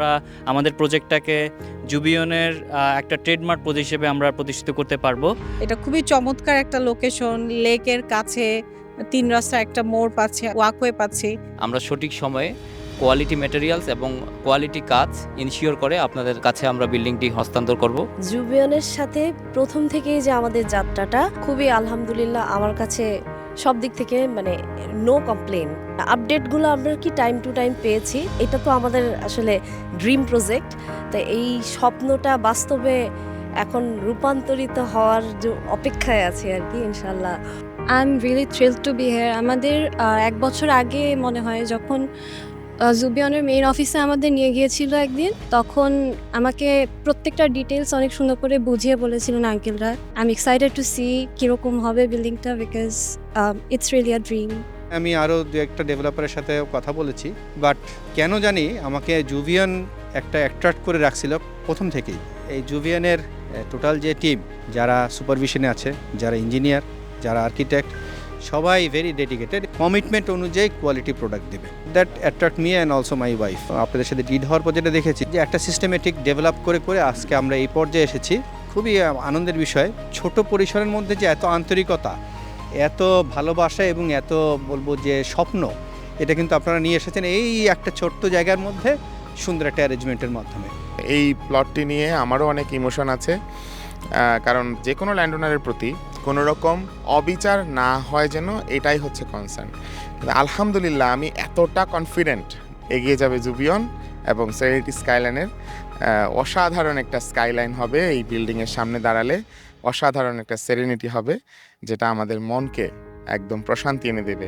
আমরা আমাদের প্রজেক্টটাকে জুবিয়নের একটা ট্রেডমার্ক প্রজেক্ট হিসেবে আমরা প্রতিষ্ঠিত করতে পারবো। এটা খুবই চমৎকার একটা লোকেশন, লেকের কাছে, ৩ রাস্তা একটা মোড় পাচ্ছে, ওয়াকওয়ে পাচ্ছি। আমরা সঠিক সময়ে কোয়ালিটি ম্যাটেরিয়ালস এবং কোয়ালিটি কাজ ইনশিওর করে আপনাদের কাছে আমরা বিল্ডিংটি হস্তান্তর করব। জুবিয়নের সাথে প্রথম থেকেই যে আমাদের যাত্রাটা খুবই আলহামদুলিল্লাহ আমার কাছে সব দিক থেকে মানে নো কমপ্লেন। আপডেটগুলো আমরা কি টাইম টু টাইম পেয়েছি, এটা তো আমাদের আসলে ড্রিম প্রজেক্ট। তো এই স্বপ্নটা বাস্তবে এখন রূপান্তরিত হওয়ার যে অপেক্ষায় আছে আর কি, ইনশাল্লাহ। I am really thrilled to be here. আমাদের 1 বছর আগে মনে হয় যখন জুবিয়নের মেইন অফিসে আমাদের নিয়ে গিয়েছিল একদিন, তখন আমাকে প্রত্যেকটা ডিটেলস অনেক সুন্দর করে বুঝিয়ে বলেছিলেন আঙ্কেলরা। I am excited to see কীরকম হবে বিল্ডিংটা, because it's really a dream. আমি আরও দু একটা ডেভেলপারের সাথে কথা বলেছি, বাট কেন জানি আমাকে জুবিয়ন একটা অ্যাট্রাক্ট করে রাখছিল প্রথম থেকেই। এই জুবিয়নের টোটাল যে টিম, যারা সুপারভিশনে আছে, যারা ইঞ্জিনিয়ার, যারা আর্কিটেক্ট, সবাই ভেরি ডেডিকেটেড, কমিটমেন্ট অনুযায়ী কোয়ালিটি প্রোডাক্ট দেবে। That attract me and also my wife. আপনাদের সাথে ডিড হওয়ার পর যেটা দেখেছি যে একটা সিস্টেমেটিক ডেভেলপ করে করে আজকে আমরা এই পর্যায়ে এসেছি। খুবই আনন্দের বিষয়, ছোট পরিসরের মধ্যে যে এত আন্তরিকতা, এত ভালোবাসা এবং এত বলবো যে স্বপ্ন, এটা কিন্তু আপনারা নিয়ে এসেছেন এই একটা ছোট্ট জায়গার মধ্যে সুন্দর একটা অ্যারেঞ্জমেন্টের মাধ্যমে। এই প্লটটি নিয়ে আমারও অনেক ইমোশন আছে, কারণ যে কোনো ল্যান্ড ওনারের প্রতি কোনো রকম অবিচার না হয় যেন, এটাই হচ্ছে কনসার্ন। আলহামদুলিল্লাহ আমি এতটা কনফিডেন্ট এগিয়ে যাবে জুবিয়ন এবং সেরেনিটি স্কাইলাইনের অসাধারণ একটা স্কাইলাইন হবে। এই বিল্ডিংয়ের সামনে দাঁড়ালে অসাধারণ একটা সেরেনিটি হবে, যেটা আমাদের মনকে একদম প্রশান্তি এনে দেবে।